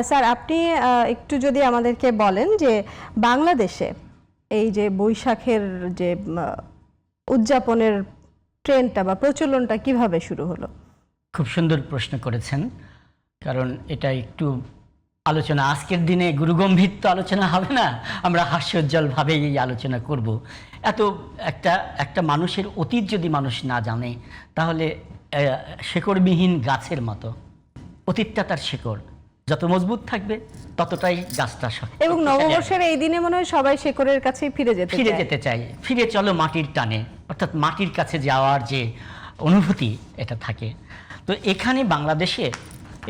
Sir আপনি একটু যদি আমাদেরকে বলেন যে বাংলাদেশে এই যে বৈশাখের যে উদযাপনের ট্রেন্ডটা বা প্রচলনটা কিভাবে শুরু হলো? খুব সুন্দর প্রশ্ন করেছেন, কারণ এটা একটু আলোচনা আজকের দিনে গুরুগম্ভীর তো আলোচনা হবে না, আমরা হাস্যোজ্জ্বলভাবে এই আলোচনা করব। এত একটা মানুষের অতীত যদি মানুষ না জানে তাহলে শেকড়বিহীন গাছের মতো অতীতটা তার শেকড় যত মজবুত থাকবে ততটাই গাছটা এবং নববর্ষের এই দিনে মনে হয় সবাই শেকড়ের কাছেই ফিরে যেতে চায়। ফিরে চলো মাটির টানে, অর্থাৎ মাটির কাছে যাওয়ার যে অনুভূতি এটা থাকে। তো এখানে বাংলাদেশে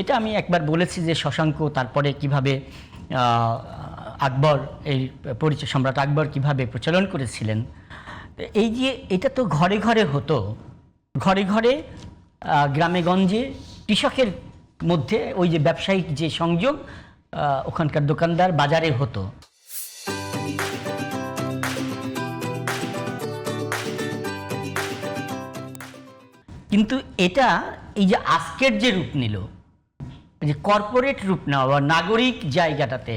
এটা আমি একবার বলেছি যে শশাঙ্ক, তারপরে কিভাবে আকবর, এই পরিচয় সম্রাট আকবর কিভাবে প্রচলন করেছিলেন। এই যে এটা তো ঘরে ঘরে হতো, ঘরে ঘরে গ্রামে গঞ্জে কৃষকের মধ্যে ওই যে ব্যবসায়িক যে সংযোগ, ওখানকার দোকানদার বাজারে হতো। কিন্তু এটা এই যে আজকের যে রূপ নিল, যে কর্পোরেট রূপ নেওয়া বা নাগরিক জায়গাটাতে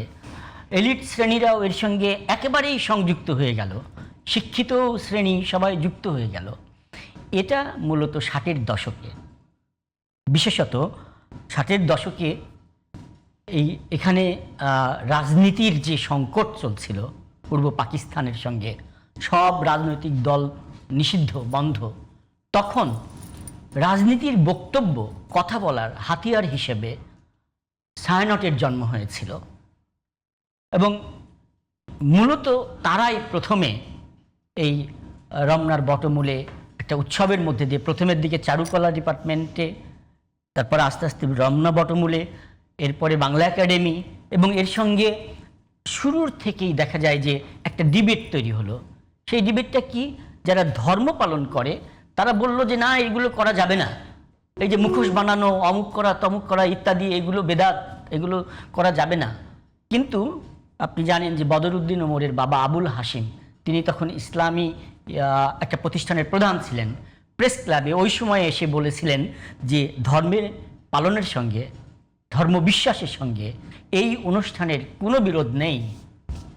এলিট শ্রেণীরাও এর সঙ্গে একেবারেই সংযুক্ত হয়ে গেল, শিক্ষিত শ্রেণী সবাই যুক্ত হয়ে গেল। এটা মূলত 60-এর দশকে, বিশেষত 60-এর দশকে এখানে রাজনীতির যে সংকট চলছিল পূর্ব পাকিস্তানের সঙ্গে, সব রাজনৈতিক দল নিষিদ্ধ, বন্ধ। তখন রাজনীতির বক্তব্য, কথা বলার হাতিয়ার হিসেবে ছায়ানটের জন্ম হয়েছিল এবং মূলত তারাই প্রথমে এই রমনার বটমূলে একটা উৎসবের মধ্যে দিয়ে, প্রথমের দিকে চারুকলা ডিপার্টমেন্টে, তারপর আস্তে আস্তে রমনা বটমূলে, এরপরে বাংলা একাডেমি, এবং এর সঙ্গে শুরুর থেকেই দেখা যায় যে একটা ডিবেট তৈরি হলো। সেই ডিবেটটা কি, যারা ধর্ম পালন করে তারা বলল যে না, এগুলো করা যাবে না, এই যে মুখোশ বানানো, অমুক করা, তমুক করা ইত্যাদি, এগুলো বেদাত, এগুলো করা যাবে না। কিন্তু আপনি জানেন যে বদরুদ্দিন ওমরের বাবা আবুল হাসিম, তিনি তখন ইসলামী একটা প্রতিষ্ঠানের প্রধান ছিলেন। প্রেস ক্লাবে ওই সময়ে এসে বলেছিলেন যে ধর্মের পালনের সঙ্গে, ধর্ম বিশ্বাসের সঙ্গে এই অনুষ্ঠানের কোনো বিরোধ নেই,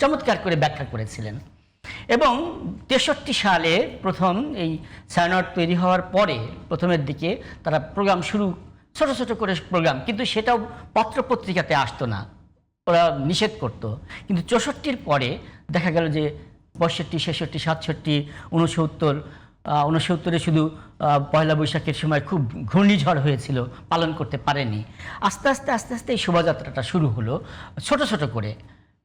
চমৎকার করে ব্যাখ্যা করেছিলেন। এবং 63 সালে প্রথম এই ছায়ানট তৈরি হওয়ার পরে প্রথমের দিকে তারা প্রোগ্রাম শুরু, ছোট ছোট করে প্রোগ্রাম, কিন্তু সেটাও পত্রপত্রিকাতে আসতো না, ওরা নিষেধ করতো। কিন্তু 64-র পরে দেখা গেল যে 65, 66, 67, 69, 69-এ শুধু পয়লা বৈশাখের সময় খুব ঘূর্ণিঝড় হয়েছিল, পালন করতে পারেনি। আস্তে আস্তে আস্তে আস্তে এই শোভাযাত্রাটা শুরু হলো ছোট ছোট করে,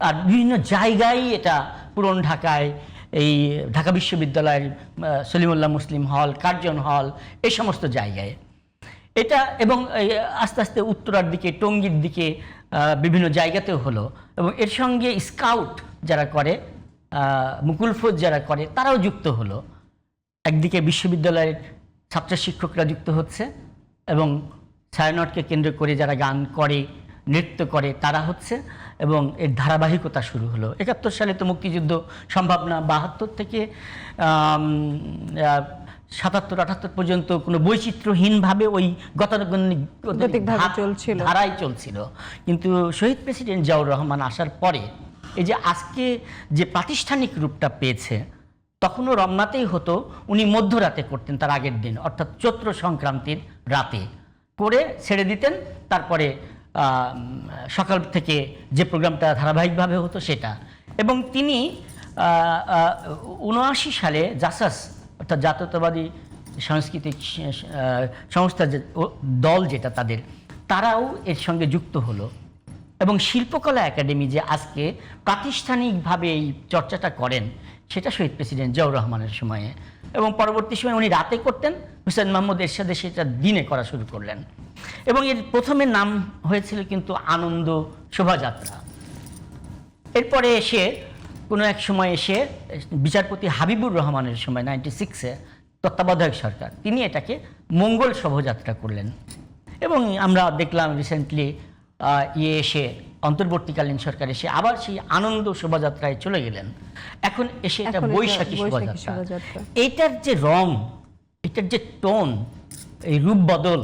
আর বিভিন্ন জায়গায়, এটা পুরন ঢাকায় এই ঢাকা বিশ্ববিদ্যালয়ের সলিমুল্লাহ মুসলিম হল, কার্জন হল, এই সমস্ত জায়গায় এটা, এবং আস্তে আস্তে উত্তরার দিকে, টঙ্গীর দিকে বিভিন্ন জায়গাতেও হলো। এবং এর সঙ্গে স্কাউট যারা করে, মুকুল ফৌজ যারা করে, তারাও যুক্ত হলো। একদিকে বিশ্ববিদ্যালয়ের ছাত্র শিক্ষকরা যুক্ত হচ্ছে এবং ছায়ানটকে কেন্দ্র করে যারা গান করে, নৃত্য করে, তারা হচ্ছে, এবং এর ধারাবাহিকতা শুরু হলো। 71 সালে তো মুক্তিযুদ্ধ সম্ভব না, 72 থেকে 77-78 পর্যন্ত কোনো বৈচিত্র্যহীনভাবে ওই গতানুগতিক ধারাই চলছিল। কিন্তু শহীদ প্রেসিডেন্ট জিয়াউর রহমান আসার পরে এই যে আজকে যে প্রাতিষ্ঠানিক রূপটা পেয়েছে, তখনও রমনাতেই হতো। উনি মধ্যরাতে করতেন, তার আগের দিন, অর্থাৎ চৈত্র সংক্রান্তির রাতে করে ছেড়ে দিতেন। তারপরে সকাল থেকে যে প্রোগ্রামটা ধারাবাহিকভাবে হতো সেটা। এবং তিনি 79 সালে জাসাস, অর্থাৎ জাতীয়তাবাদী সাংস্কৃতিক সংস্থা, দল যেটা তাদের, তারাও এর সঙ্গে যুক্ত হলো। এবং শিল্পকলা একাডেমি যে আজকে প্রাতিষ্ঠানিকভাবে এই চর্চাটা করেন, সেটা শহীদ প্রেসিডেন্ট জিয়াউর রহমানের সময়ে, এবং পরবর্তী সময়ে উনি রাতে করতেন, হুসেন মাহমুদ এরশাদে সেটা দিনে করা শুরু করলেন। এবং এর প্রথমে নাম হয়েছিল কিন্তু আনন্দ শোভাযাত্রা। এরপরে এসে কোনো এক সময় এসে বিচারপতি হাবিবুর রহমানের সময় 96-এ তত্ত্বাবধায়ক সরকার, তিনি এটাকে মঙ্গল শোভাযাত্রা করলেন। এবং আমরা দেখলাম রিসেন্টলি এসে অন্তর্বর্তীকালীন সরকার এসে আবার সেই আনন্দ শোভাযাত্রায় চলে গেলেন। এখন এসে এটা বৈশাখী শোভাযাত্রা। এইটার যে রং, এটার যে টোন, এই রূপ বদল,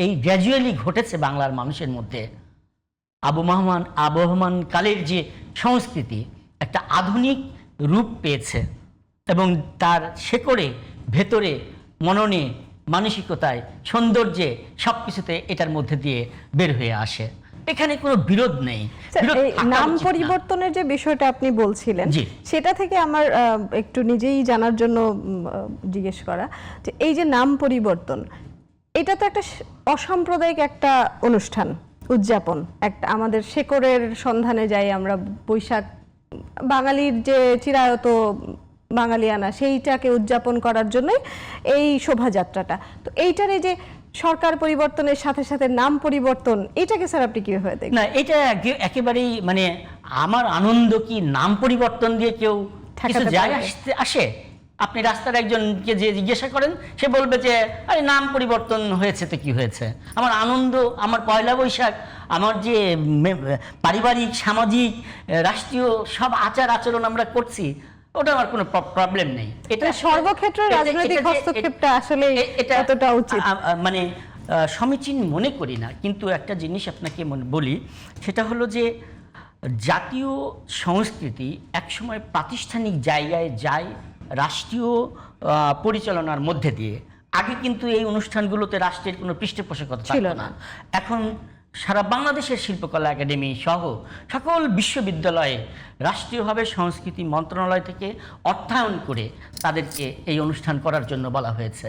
এই গ্র্যাজুয়ালি ঘটেছে বাংলার মানুষের মধ্যে। আবহমান কালের যে সংস্কৃতি একটা আধুনিক রূপ পেয়েছে এবং তার শেকড়ে, ভেতরে, মননে, মানসিকতায়, সৌন্দর্যে সব কিছুতে এটার মধ্যে দিয়ে বের হয়ে আসে। এখানে কোনো বিরোধ নেই। বিরোধ এই থাকা নাম উচিত না। পরিবর্তনের যে বিষয়টা আপনি বলছিলেন, জি। সেটা থেকে আমার একটু নিজেই জানার জন্য জিজ্ঞেস করা, যে এই যে নাম পরিবর্তন, এটা তো একটা অসাম্প্রদায়িক একটা অনুষ্ঠান, উদযাপন, একটা আমাদের শেকড়ের সন্ধানে যাই আমরা। বৈশাখ বাঙালির যে চিরায়ত বাঙালিয়ানা, সেইটাকে উদযাপন করার জন্যই এই শোভাযাত্রাটা। তো এইটার এই যে সরকার পরিবর্তনের সাথে সাথে নাম পরিবর্তন, এটাকে স্যার আপনি কিভাবে দেখেন? না, এটা একেবারেই মানে আমার আনন্দ কি নাম পরিবর্তন দিয়ে কেউ কিছু ঠেকাতে যায় পারবে? আসে? আপনি রাস্তার একজনকে যে জিজ্ঞাসা করেন, সে বলবে যে আরে নাম পরিবর্তন হয়েছে তো কি হয়েছে। আমার আনন্দ, আমার পয়লা বৈশাখ, আমার যে পারিবারিক, সামাজিক, রাষ্ট্রীয় সব আচার আচরণ আমরা করছি, ওটা আমার কোনো প্রবলেম নেই। এটা সর্বক্ষেত্রে রাজনৈতিক হস্তক্ষেপটা আসলে এতটা উচিত মানে সমীচীন মনে করি না। কিন্তু একটা জিনিস আপনাকে বলি, সেটা হলো যে জাতীয় সংস্কৃতি একসময় প্রাতিষ্ঠানিক জায়গায় যায় রাষ্ট্রীয় পরিচালনার মধ্যে দিয়ে। আগে কিন্তু এই অনুষ্ঠানগুলোতে রাষ্ট্রের কোনো পৃষ্ঠপোষকতা ছিল না। এখন সারা বাংলাদেশের শিল্পকলা একাডেমি সহ সকল বিশ্ববিদ্যালয়ে রাষ্ট্রীয়ভাবে সংস্কৃতি মন্ত্রণালয় থেকে অর্থায়ন করে তাদেরকে এই অনুষ্ঠান করার জন্য বলা হয়েছে।